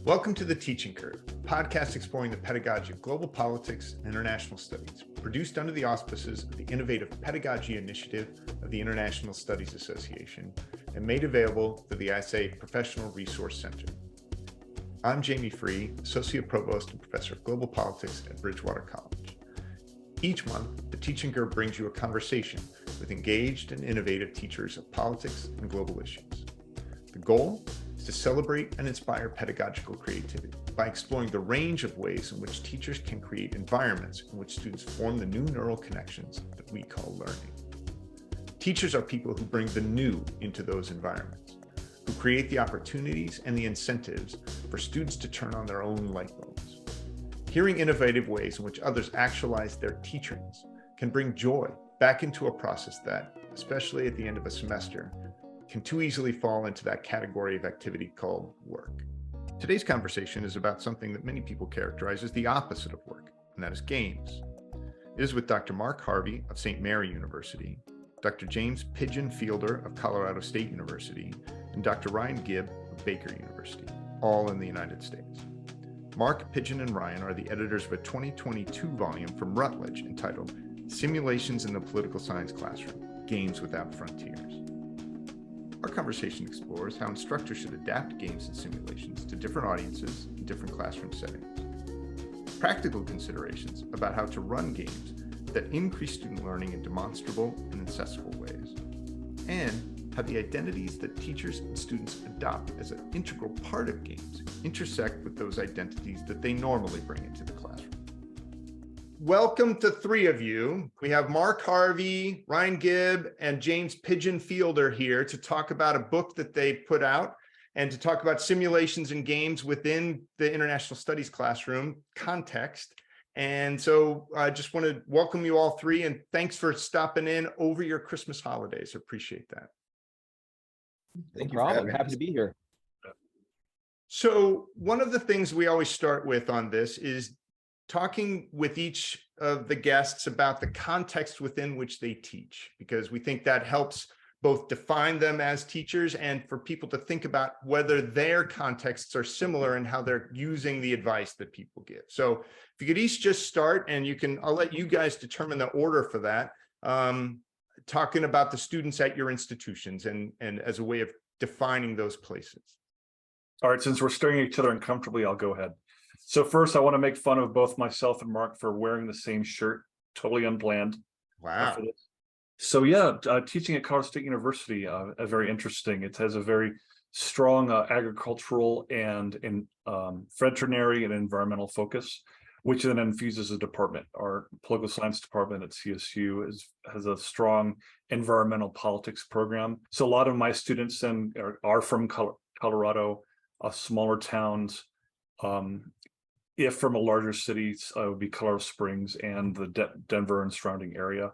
Welcome to The Teaching Curve, a podcast exploring the pedagogy of global politics and international studies, produced under the auspices of the Innovative Pedagogy Initiative of the International Studies Association, and made available through the ISA Professional Resource Center. I'm Jamie Free, Associate Provost and Professor of Global Politics at Bridgewater College. Each month, The Teaching Curve brings you a conversation with engaged and innovative teachers of politics and global issues. The goal is to celebrate and inspire pedagogical creativity by exploring the range of ways in which teachers can create environments in which students form the new neural connections that we call learning. Teachers are people who bring the new into those environments, who create the opportunities and the incentives for students to turn on their own light bulbs. Hearing innovative ways in which others actualize their teachings can bring joy back into a process that, especially at the end of a semester, can too easily fall into that category of activity called work. Today's conversation is about something that many people characterize as the opposite of work, and that is games. It is with Dr. Mark Harvey of St. Mary University, Dr. James Pigeon Fielder of Colorado State University, and Dr. Ryan Gibb of Baker University, all in the United States. Mark, Pigeon, and Ryan are the editors of a 2022 volume from Routledge entitled Simulations in the Political Science Classroom, Games Without Frontiers. Our conversation explores how instructors should adapt games and simulations to different audiences in different classroom settings. Practical considerations about how to run games that increase student learning in demonstrable and accessible ways. And how the identities that teachers and students adopt as an integral part of games intersect with those identities that they normally bring into the classroom. Welcome to three of you. We have Mark Harvey, Ryan Gibb, and James Pigeon Fielder here to talk about a book that they put out and to talk about simulations and games within the international studies classroom context. And so I just want to welcome you all three, and thanks for stopping in over your Christmas holidays. I appreciate that. Thank you. I'm happy to be here. So one of the things we always start with on this is talking with each of the guests about the context within which they teach, because we think that helps both define them as teachers and for people to think about whether their contexts are similar and how they're using the advice that people give. So if you could each just start, and I'll let you guys determine the order for that, talking about the students at your institutions and as a way of defining those places. All right, since we're staring at each other uncomfortably, I'll go ahead. So first, I want to make fun of both myself and Mark for wearing the same shirt, totally unplanned. Wow. So yeah, teaching at Colorado State University, very interesting. It has a very strong agricultural and veterinary and environmental focus, which then infuses a department. Our political science department at CSU has a strong environmental politics program. So a lot of my students then are from Colorado, smaller towns. If from a larger city, it would be Colorado Springs and the Denver and surrounding area.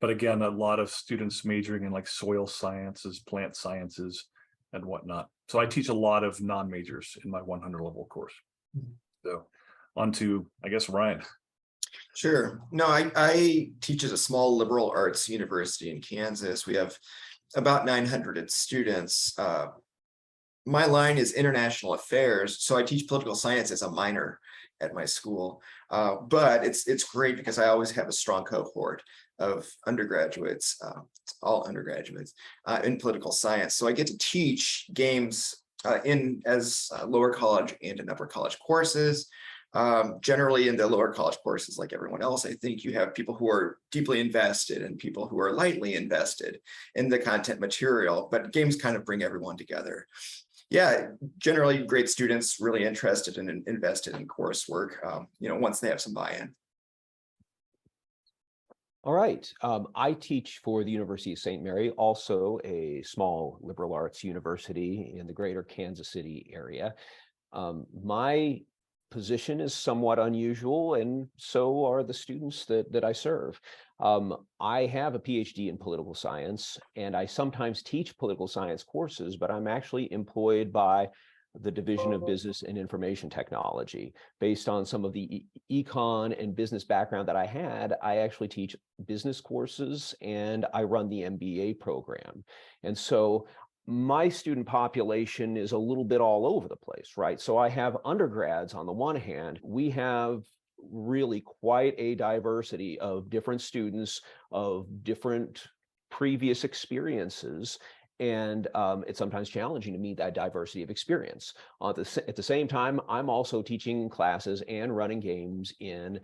But again, a lot of students majoring in like soil sciences, plant sciences, and whatnot. So I teach a lot of non-majors in my 100 level course. So on to, I guess, Ryan. Sure. No, I teach at a small liberal arts university in Kansas. We have about 900 students. My line is international affairs, so I teach political science as a minor at my school. But it's great because I always have a strong cohort of undergraduates, all undergraduates in political science. So I get to teach games as lower college and in upper college courses. Generally in the lower college courses, like everyone else, I think you have people who are deeply invested and people who are lightly invested in the content material, but games kind of bring everyone together. Yeah, generally great students, really interested and invested in coursework, once they have some buy-in. All right. I teach for the University of St. Mary, also a small liberal arts university in the greater Kansas City area. My position is somewhat unusual, and so are the students that I serve. I have a PhD in political science, and I sometimes teach political science courses, but I'm actually employed by the Division of Business and Information Technology. Based on some of the econ and business background that I had, I actually teach business courses and I run the MBA program. And so my student population is a little bit all over the place, right? So I have undergrads on the one hand. We have really quite a diversity of different students of different previous experiences. And it's sometimes challenging to meet that diversity of experience. At the same time, I'm also teaching classes and running games in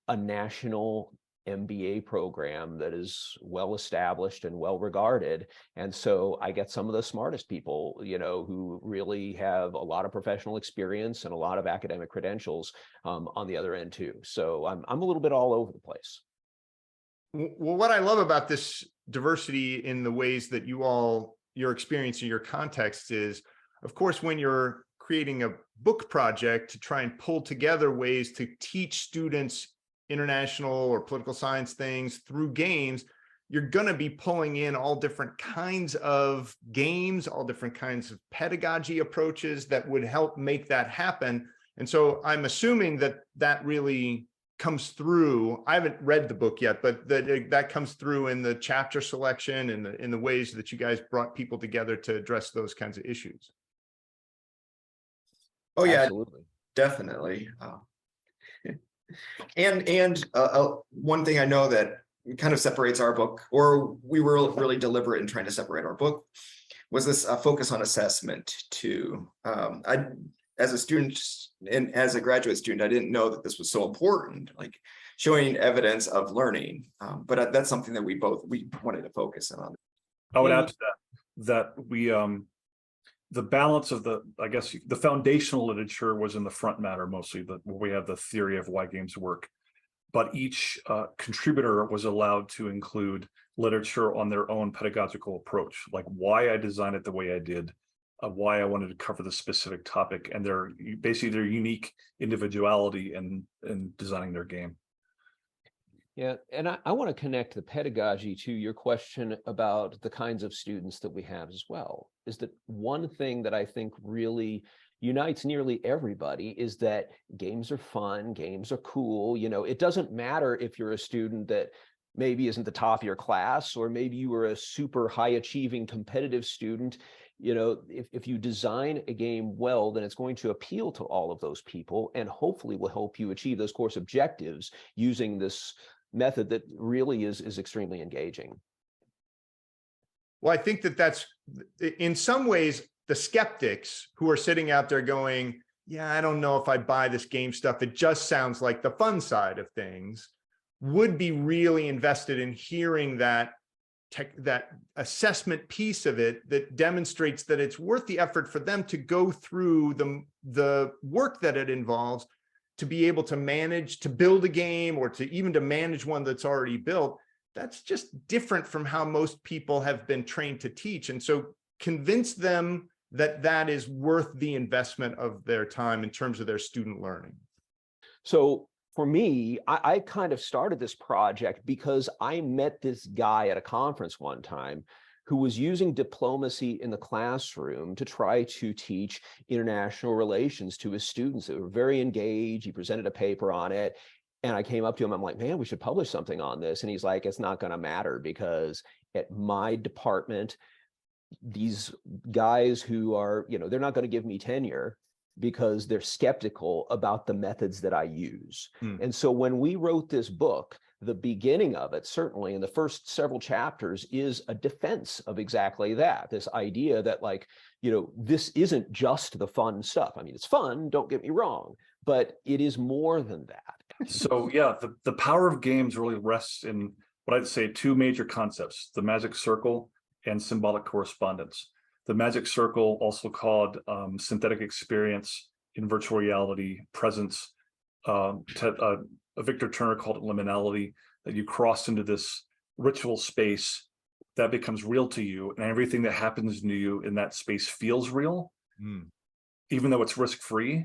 a national MBA program that is well established and well regarded. And so I get some of the smartest people, who really have a lot of professional experience and a lot of academic credentials on the other end too. So I'm a little bit all over the place. Well, what I love about this diversity in the ways that your experience and your context is, of course, when you're creating a book project to try and pull together ways to teach students international or political science things through games, you're going to be pulling in all different kinds of games, all different kinds of pedagogy approaches that would help make that happen. And so I'm assuming that really comes through. I haven't read the book yet, but that comes through in the chapter selection and in the ways that you guys brought people together to address those kinds of issues. Oh yeah, Absolutely. definitely. And one thing I know that kind of separates our book, or we were really deliberate in trying to separate our book, was this focus on assessment too. As a student and as a graduate student, I didn't know that this was so important, like showing evidence of learning. But that's something that we wanted to focus on. I would add to that we the balance of the foundational literature was in the front matter mostly, where we have the theory of why games work, but each contributor was allowed to include literature on their own pedagogical approach, like why I designed it the way I did, why I wanted to cover the specific topic, and their unique individuality in designing their game. Yeah, and I want to connect the pedagogy to your question about the kinds of students that we have as well. Is that one thing that I think really unites nearly everybody is that games are fun, games are cool. It doesn't matter if you're a student that maybe isn't the top of your class, or maybe you were a super high achieving competitive student. If you design a game well, then it's going to appeal to all of those people and hopefully will help you achieve those course objectives using this method that really is extremely engaging. Well, I think that's in some ways the skeptics who are sitting out there going, yeah, I don't know if I buy this game stuff. It just sounds like the fun side of things, would be really invested in hearing that assessment piece of it that demonstrates that it's worth the effort for them to go through the work that it involves to be able to manage, to build a game, or to even to manage one that's already built. That's just different from how most people have been trained to teach. And so convince them that that is worth the investment of their time in terms of their student learning. So for me, I kind of started this project because I met this guy at a conference one time who was using diplomacy in the classroom to try to teach international relations to his students that were very engaged. He presented a paper on it. And I came up to him, I'm like, man, we should publish something on this. And he's like, it's not going to matter because at my department, these guys who are, they're not going to give me tenure because they're skeptical about the methods that I use. And so when we wrote this book, the beginning of it, certainly in the first several chapters, is a defense of exactly that, this idea that this isn't just the fun stuff. I mean, it's fun, don't get me wrong, but it is more than that. So yeah, the power of games really rests in what I'd say two major concepts: the magic circle and symbolic correspondence. The magic circle, also called synthetic experience in virtual reality, presence. Victor Turner called it liminality, that you cross into this ritual space that becomes real to you, and everything that happens to you in that space feels real, even though it's risk-free.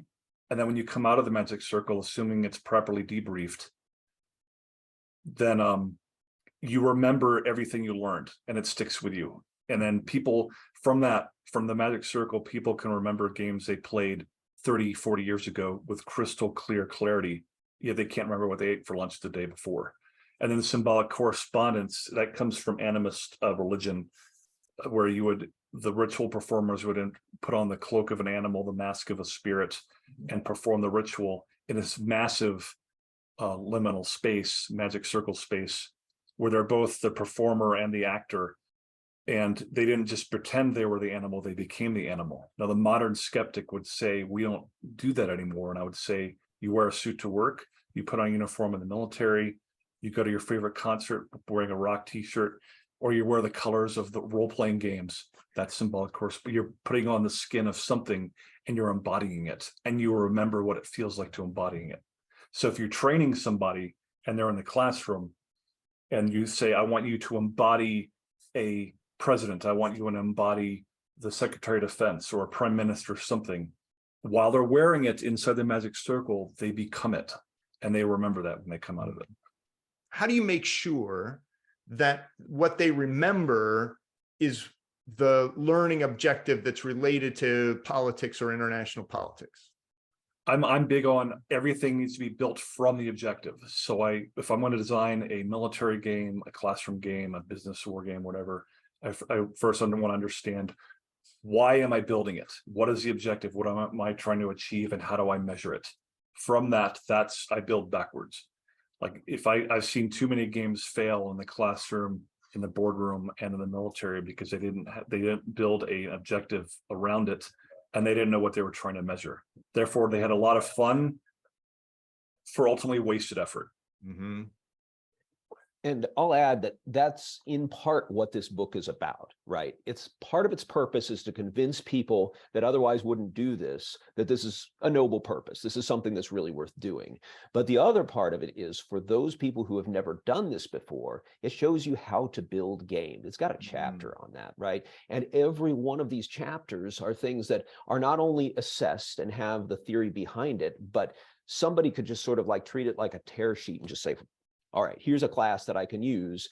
And then when you come out of the magic circle, assuming it's properly debriefed, then you remember everything you learned and it sticks with you. And then people from the magic circle, people can remember games they played 30, 40 years ago with crystal clear clarity. Yeah, they can't remember what they ate for lunch the day before. And then the symbolic correspondence, that comes from animist religion, where you would the ritual performers would put on the cloak of an animal, the mask of a spirit, and perform the ritual in this massive liminal space, magic circle space, where they're both the performer and the actor. And they didn't just pretend they were the animal, they became the animal. Now, the modern skeptic would say, we don't do that anymore. And I would say, you wear a suit to work, you put on a uniform in the military, you go to your favorite concert wearing a rock t-shirt, or you wear the colors of the role-playing games. That's symbolic course, but you're putting on the skin of something and you're embodying it, and you will remember what it feels like to embodying it. So if you're training somebody and they're in the classroom and you say, I want you to embody a president, I want you to embody the Secretary of Defense or a prime minister or something, while they're wearing it inside the magic circle, they become it, and they remember that when they come out of it. How do you make sure that what they remember is the learning objective that's related to politics or international politics? I'm big on everything needs to be built from the objective. So if I'm going to design a military game, a classroom game, a business war game, whatever, I first want to understand, why am I building it? What is the objective? What am I trying to achieve, and how do I measure it? From that, I build backwards. Like I've seen too many games fail in the classroom, in the boardroom, and in the military because they didn't build an objective around it, and they didn't know what they were trying to measure. Therefore, they had a lot of fun for ultimately wasted effort. Mm-hmm. And I'll add that that's in part what this book is about, right? It's part of its purpose is to convince people that otherwise wouldn't do this, that this is a noble purpose. This is something that's really worth doing. But the other part of it is for those people who have never done this before, it shows you how to build games. It's got a chapter on that, right? And every one of these chapters are things that are not only assessed and have the theory behind it, but somebody could just sort of like treat it like a tear sheet and just say, all right, here's a class that I can use.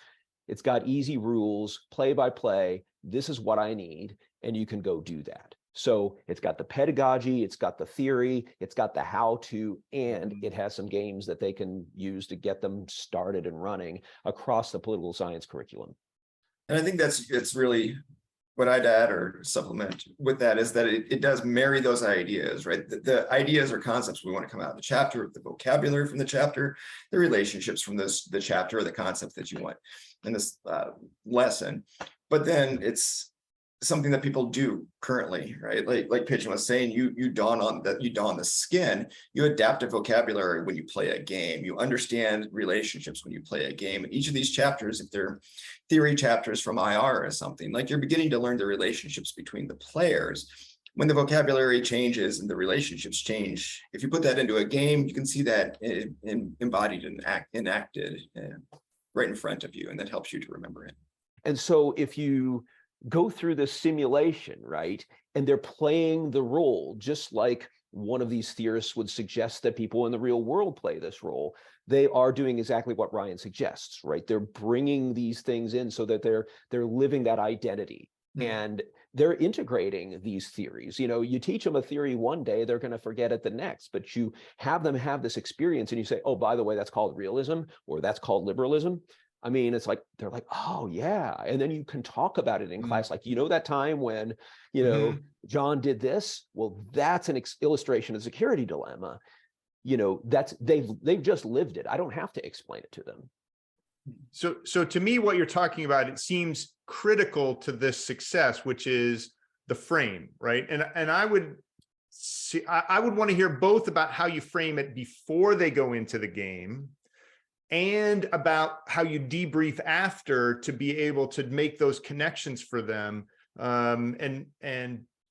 It's got easy rules, play by play. This is what I need. And you can go do that. So it's got the pedagogy, it's got the theory, it's got the how to, and it has some games that they can use to get them started and running across the political science curriculum. And I think it's really what I'd add or supplement with that is that it does marry those ideas, right? The ideas or concepts we want to come out of the chapter, the vocabulary from the chapter, the relationships from the chapter, or the concept that you want in this lesson. But then it's something that people do currently, right? Like Pigeon was saying, you don the skin, you adapt a vocabulary when you play a game, you understand relationships when you play a game. And each of these chapters, if they're theory chapters from IR or something, like you're beginning to learn the relationships between the players. When the vocabulary changes and the relationships change, if you put that into a game, you can see that embodied and enacted right in front of you, and that helps you to remember it. And so if you go through this simulation, right, and they're playing the role, just like one of these theorists would suggest that people in the real world play this role, they are doing exactly what Ryan suggests, right? They're bringing these things in so that they're living that identity. And they're integrating these theories. You know, you teach them a theory one day, they're going to forget it the next, but you have them have this experience and you say, oh, by the way, that's called realism, or that's called liberalism. I mean, it's like, they're like, oh yeah. And then you can talk about it in class. Like, you know, that time when, you know, John did this. Well, that's an illustration of security dilemma. You know, that's, they've just lived it. I don't have to explain it to them. So to me, what you're talking about, it seems critical to this success, which is the frame, right? And I would want to hear both about how you frame it before they go into the game, and about how you debrief after to be able to make those connections for them, and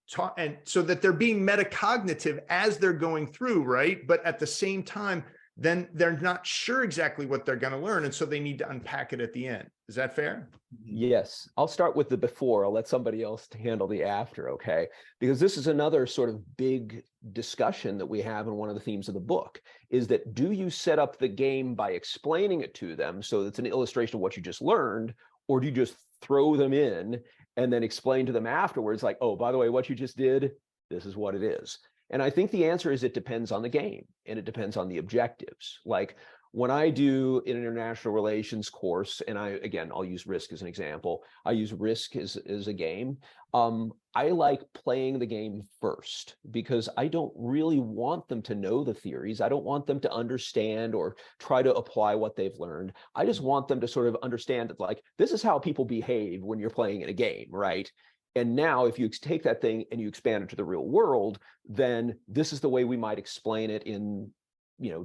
so that they're being metacognitive as they're going through, right? But at the same time, then they're not sure exactly what they're going to learn, and so they need to unpack it at the end. Is that fair? Yes. I'll start with the before. I'll let somebody else handle the after, okay? Because this is another sort of big discussion that we have in one of the themes of the book, is that do you set up the game by explaining it to them so it's an illustration of what you just learned, or do you just throw them in and then explain to them afterwards, like, oh, by the way, what you just did, this is what it is. And I think the answer is it depends on the game and it depends on the objectives. Like when I do an international relations course, and I'll use Risk as an example. I use Risk as a game. I like playing the game first because I don't really want them to know the theories. I don't want them to understand or try to apply what they've learned. I just want them to sort of understand that, like, this is how people behave when you're playing in a game, right? And now if you take that thing and you expand it to the real world, then this is the way we might explain it in,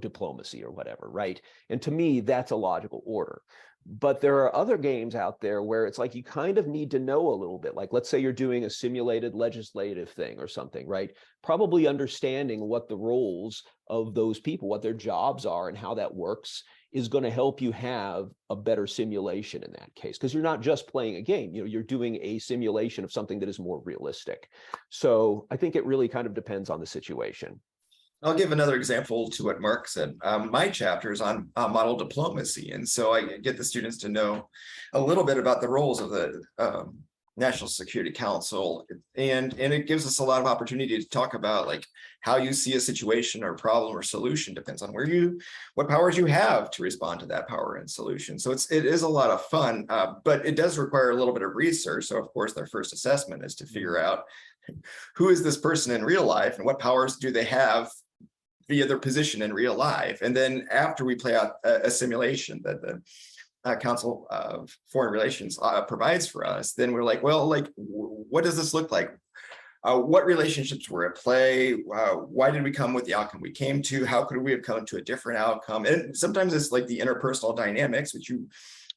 diplomacy or whatever, right? And to me, that's a logical order. But there are other games out there where it's like you kind of need to know a little bit. Like, let's say you're doing a simulated legislative thing or something, right? Probably understanding what the roles of those people, what their jobs are and how that works is going to help you have a better simulation in that case, because you're not just playing a game, you're doing a simulation of something that is more realistic. So I think it really kind of depends on the situation. I'll give another example to what Mark said. My chapter is on model diplomacy. And so I get the students to know a little bit about the roles of the National Security Council. And it gives us a lot of opportunity to talk about like how you see a situation or problem or solution depends on what powers you have to respond to that power and solution. So it is a lot of fun, but it does require a little bit of research. So of course, their first assessment is to figure out who is this person in real life and what powers do they have via their position in real life. And then after we play out a simulation that the Council of Foreign Relations provides for us, then we're like, well, like, what does this look like? What relationships were at play? Why did we come with the outcome we came to? How could we have come to a different outcome? And sometimes it's like the interpersonal dynamics, which you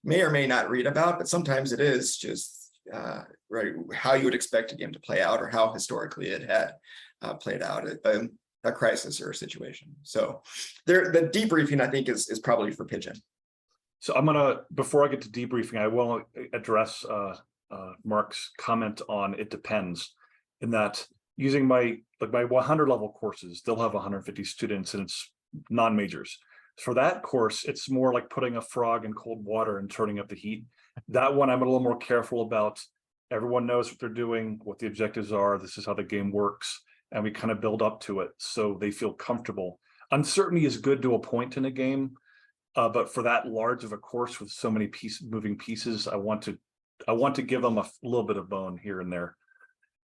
may or may not read about, but sometimes it is just right how you would expect a game to play out or how historically it had played out. A crisis or a situation. So the debriefing, I think, is probably for Pigeon. So before I get to debriefing, I will address Mark's comment on it depends, in that using my 100 level courses, they'll have 150 students and it's non-majors. For that course, it's more like putting a frog in cold water and turning up the heat. That one I'm a little more careful about. Everyone knows what they're doing, what the objectives are. This is how the game works. And we kind of build up to it so they feel comfortable. Uncertainty is good to a point in a game, but for that large of a course with so many moving pieces, I want to give them a little bit of bone here and there.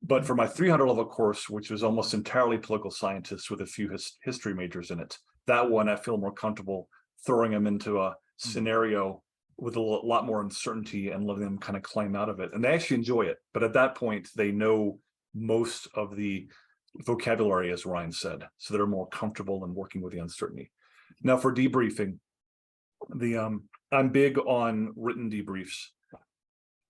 But for my 300 level course, which was almost entirely political scientists with a few history majors in it, that one I feel more comfortable throwing them into a scenario with a lot more uncertainty and letting them kind of climb out of it. And they actually enjoy it. But at that point, they know most of the vocabulary, as Ryan said, so they're more comfortable in working with the uncertainty. Now for debriefing, I'm big on written debriefs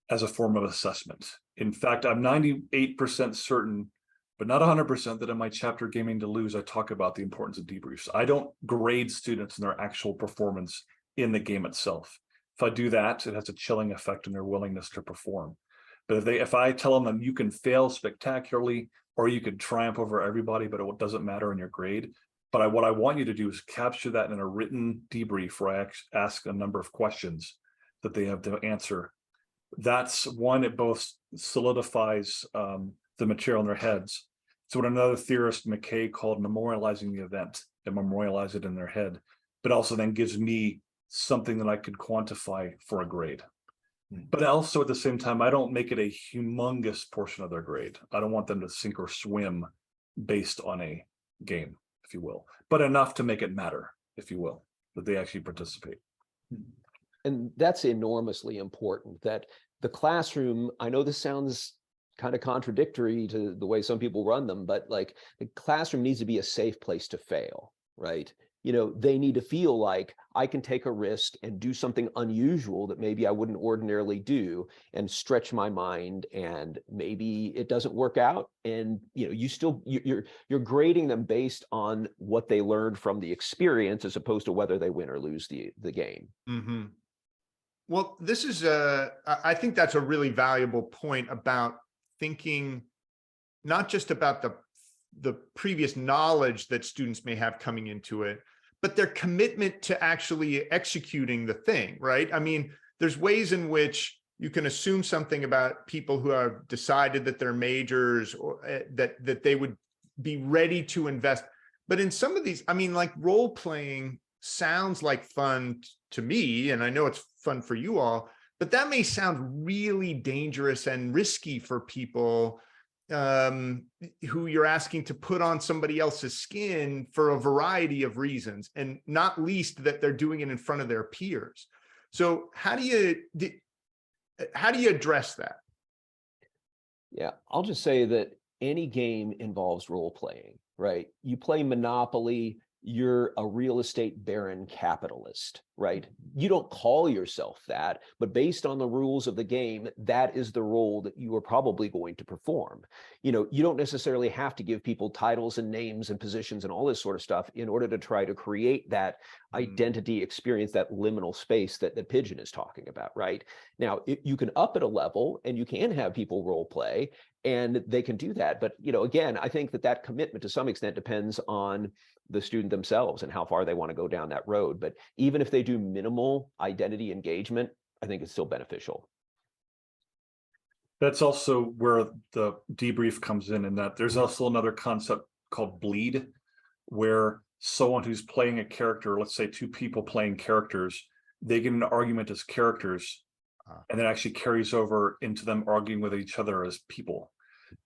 as a form of assessment. In fact, I'm 98% certain, but not 100%, that in my chapter Gaming to Lose, I talk about the importance of debriefs. I don't grade students in their actual performance in the game itself. If I do that, it has a chilling effect on their willingness to perform. But if I tell them that you can fail spectacularly, or you could triumph over everybody, but it doesn't matter in your grade. But what I want you to do is capture that in a written debrief where I ask a number of questions that they have to answer. That's one, it both solidifies the material in their heads. It's what another theorist, McKay, called memorializing the event. They memorialize it in their head, but also then gives me something that I could quantify for a grade. But also at the same time, I don't make it a humongous portion of their grade. I don't want them to sink or swim based on a game, if you will, but enough to make it matter, if you will, that they actually participate. And that's enormously important, that the classroom, I know this sounds kind of contradictory to the way some people run them, but like the classroom needs to be a safe place to fail, right? They need to feel like I can take a risk and do something unusual that maybe I wouldn't ordinarily do and stretch my mind, and maybe it doesn't work out. And, you're grading them based on what they learned from the experience as opposed to whether they win or lose the game. Mm-hmm. Well, this is I think that's a really valuable point about thinking not just about the previous knowledge that students may have coming into it, but their commitment to actually executing the thing, right? I mean, there's ways in which you can assume something about people who have decided that they're majors, or that they would be ready to invest. But in some of these, I mean, like role-playing sounds like fun to me, and I know it's fun for you all, but that may sound really dangerous and risky for people who you're asking to put on somebody else's skin for a variety of reasons, and not least that they're doing it in front of their peers. So how do you address that? Yeah, I'll just say that any game involves role playing, right? You play Monopoly, you're a real estate baron capitalist, right? You don't call yourself that, but based on the rules of the game, that is the role that you are probably going to perform. You know, you don't necessarily have to give people titles and names and positions and all this sort of stuff in order to try to create that identity experience, that liminal space that Pigeon is talking about, right? Now, you can up it a level and you can have people role play and they can do that. But, you know, again, I think that commitment to some extent depends on the student themselves and how far they want to go down that road. But even if they do minimal identity engagement, I think it's still beneficial. That's also where the debrief comes in that there's also another concept called bleed, where someone who's playing a character, let's say two people playing characters, they get in an argument as characters, and then actually carries over into them arguing with each other as people.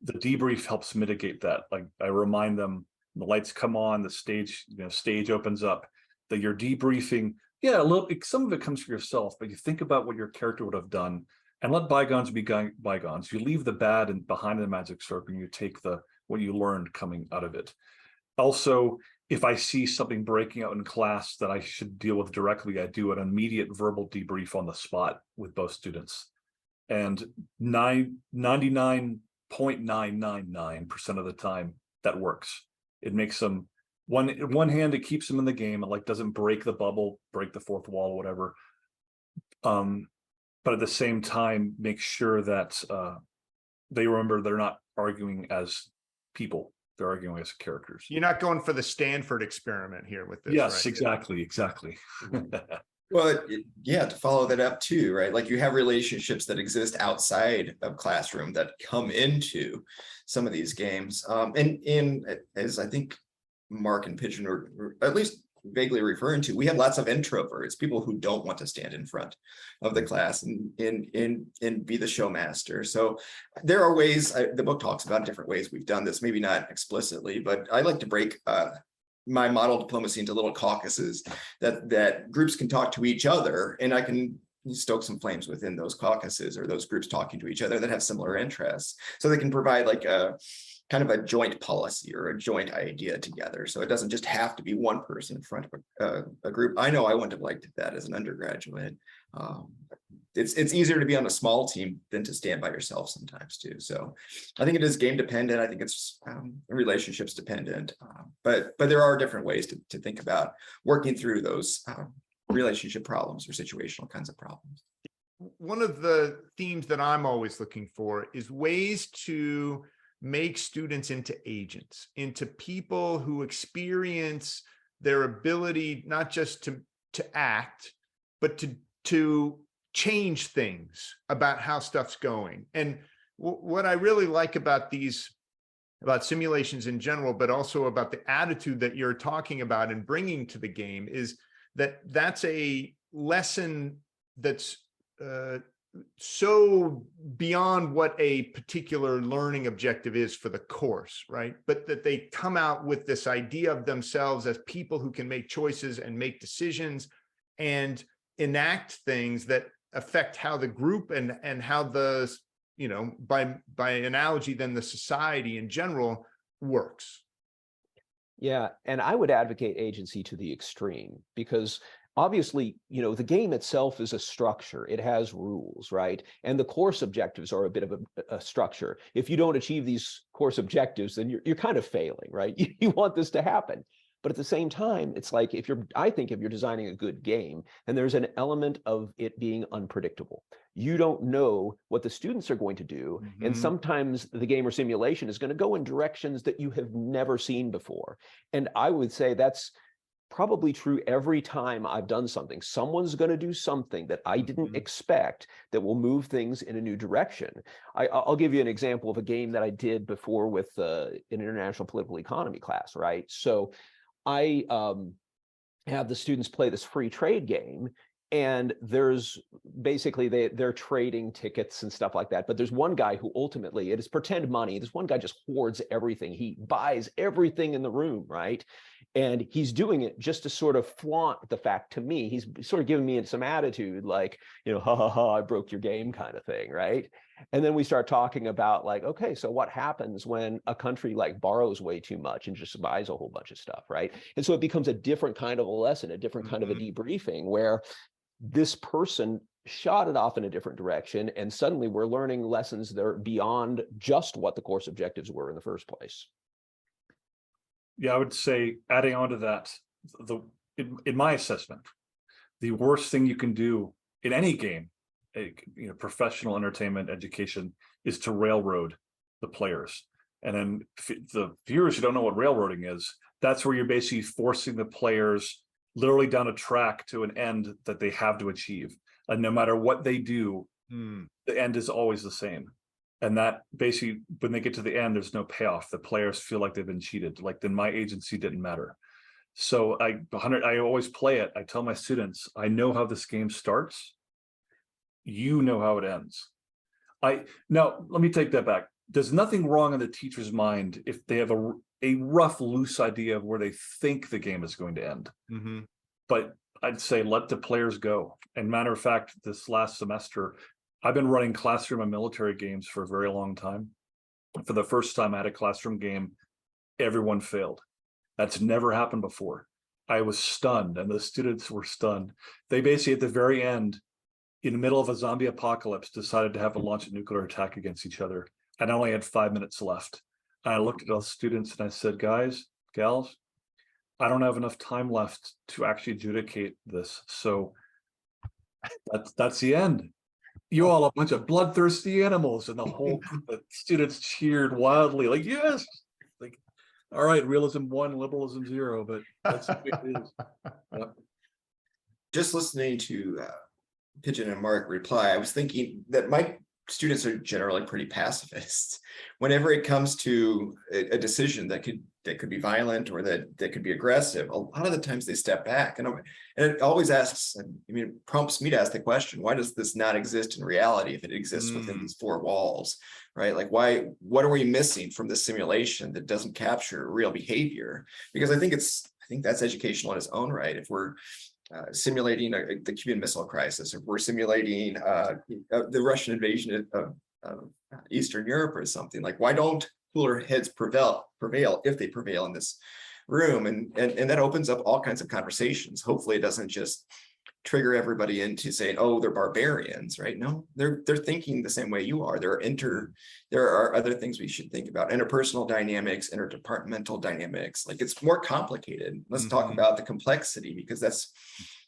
The debrief helps mitigate that. Like, I remind them, the lights come on, the stage, stage opens up, that you're debriefing. Yeah, a little, some of it comes for yourself, but you think about what your character would have done and let bygones be bygones. You leave the bad and behind the magic circle, and you take what you learned coming out of it. Also, if I see something breaking out in class that I should deal with directly, I do an immediate verbal debrief on the spot with both students. And 99.999% of the time, that works. It makes them, one hand, it keeps them in the game. It like doesn't break the bubble, break the fourth wall, whatever. But at the same time, make sure that they remember they're not arguing as people. They're arguing as characters. You're not going for the Stanford experiment here with this. Yes, right? exactly. Well, yeah, to follow that up too, right? Like, you have relationships that exist outside of classroom that come into some of these games. And as I think Mark and Pigeon are at least vaguely referring to, we have lots of introverts, people who don't want to stand in front of the class and be the showmaster. So there are ways, the book talks about different ways we've done this, maybe not explicitly, but I like to break my model diplomacy into little caucuses that groups can talk to each other, and I can stoke some flames within those caucuses or those groups talking to each other that have similar interests, so they can provide like a kind of a joint policy or a joint idea together. So it doesn't just have to be one person in front of a group. I know I wouldn't have liked that as an undergraduate. It's easier to be on a small team than to stand by yourself sometimes too. So I think it is game dependent. I think it's relationships dependent, but there are different ways to think about working through those relationship problems or situational kinds of problems. One of the themes that I'm always looking for is ways to make students into agents, into people who experience their ability not just to act, but to change things about how stuff's going. And what I really like about simulations in general, but also about the attitude that you're talking about and bringing to the game, is that's a lesson that's so beyond what a particular learning objective is for the course, right? But that they come out with this idea of themselves as people who can make choices and make decisions and enact things that affect how the group and how the, by analogy, then the society in general works. Yeah, and I would advocate agency to the extreme, because obviously, the game itself is a structure. It has rules, right? And the course objectives are a bit of a structure. If you don't achieve these course objectives, then you're kind of failing, right? You want this to happen. But at the same time, it's like I think if you're designing a good game, and there's an element of it being unpredictable. You don't know what the students are going to do. Mm-hmm. And sometimes the game or simulation is going to go in directions that you have never seen before. And I would say that's probably true every time I've done something. Someone's going to do something that I didn't expect that will move things in a new direction. I'll give you an example of a game that I did before with an international political economy class, right? So I have the students play this free trade game. And there's basically they're trading tickets and stuff like that. But there's one guy who ultimately, it is pretend money. This one guy just hoards everything. He buys everything in the room, right? And he's doing it just to sort of flaunt the fact to me. He's sort of giving me some attitude like, ha ha ha, I broke your game kind of thing, right? And then we start talking about like, okay, so what happens when a country like borrows way too much and just buys a whole bunch of stuff, right? And so it becomes a different kind of a lesson, a different kind of a debriefing where this person shot it off in a different direction, and suddenly we're learning lessons that are beyond just what the course objectives were in the first place. Yeah, I would say, adding on to that, in my assessment, the worst thing you can do in any game, professional entertainment education, is to railroad the players. And then the viewers who don't know what railroading is, that's where you're basically forcing the players literally down a track to an end that they have to achieve. And no matter what they do, the end is always the same. And that basically, when they get to the end, there's no payoff. The players feel like they've been cheated, like then my agency didn't matter. So I always play it. I tell my students, I know how this game starts. You know how it ends. Now, let me take that back. There's nothing wrong in the teacher's mind if they have a rough, loose idea of where they think the game is going to end. But I'd say let the players go. And matter of fact, this last semester, I've been running classroom and military games for a very long time. For the first time I had a classroom game, everyone failed. That's never happened before. I was stunned, and the students were stunned. They basically, at the very end, in the middle of a zombie apocalypse, decided to have a launch a nuclear attack against each other. And I only had 5 minutes left. And I looked at those students and I said, guys, gals, I don't have enough time left to actually adjudicate this. So that's the end. You all a bunch of bloodthirsty animals. And the students cheered wildly, like, yes. Like, all right, realism 1, liberalism 0, but that's the way it is. Yep. Just listening to Pigeon and Mark reply, I was thinking that my students are generally pretty pacifist. Whenever it comes to a decision that could be violent or that could be aggressive, a lot of the times they step back, and it always prompts me to ask the question, why does this not exist in reality if it exists within these 4 walls, right? Like, what are we missing from the simulation that doesn't capture real behavior? Because I think that's educational in its own right. If we're simulating the Cuban Missile Crisis, if we're simulating the Russian invasion of Eastern Europe or something, like, why don't cooler heads prevail if they prevail in this room? And that opens up all kinds of conversations. Hopefully it doesn't just trigger everybody into saying, oh, they're barbarians, right? No, they're thinking the same way you are. There are other things we should think about: interpersonal dynamics, interdepartmental dynamics. Like, it's more complicated. Let's talk about the complexity, because that's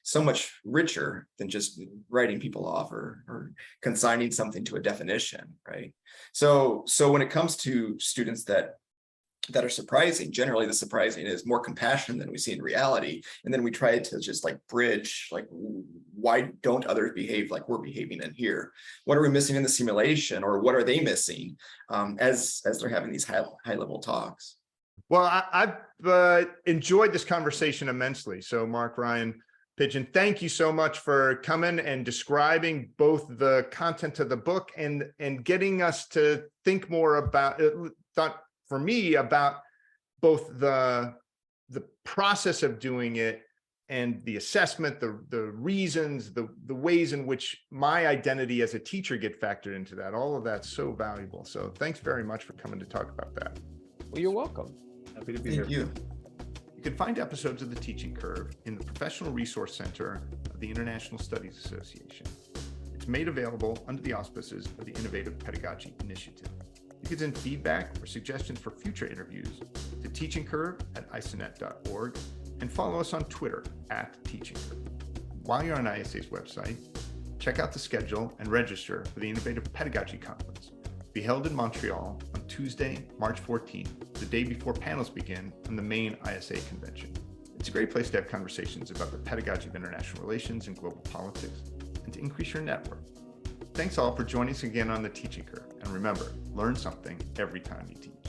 so much richer than just writing people off or consigning something to a definition, right? So when it comes to students that are surprising, generally the surprising is more compassion than we see in reality. And then we try to just like bridge, like, why don't others behave like we're behaving in here? What are we missing in the simulation, or what are they missing as they're having these high level talks? Well, I've enjoyed this conversation immensely. So Mark, Ryan, Pigeon, thank you so much for coming and describing both the content of the book and getting us to think more about it. For me, about both the process of doing it and the assessment, the reasons, the ways in which my identity as a teacher get factored into that. All of that's so valuable. So thanks very much for coming to talk about that. Well, you're welcome. Happy to be here. Thank you. You can find episodes of The Teaching Curve in the Professional Resource Center of the International Studies Association. It's made available under the auspices of the Innovative Pedagogy Initiative. You can send feedback or suggestions for future interviews to teachingcurve@isanet.org and follow us on Twitter @teachingcurve. While you're on ISA's website, check out the schedule and register for the Innovative Pedagogy Conference, be held in Montreal on Tuesday, March 14th, the day before panels begin on the main ISA convention. It's a great place to have conversations about the pedagogy of international relations and global politics, and to increase your network. Thanks all for joining us again on The Teaching Curve. And remember, learn something every time you teach.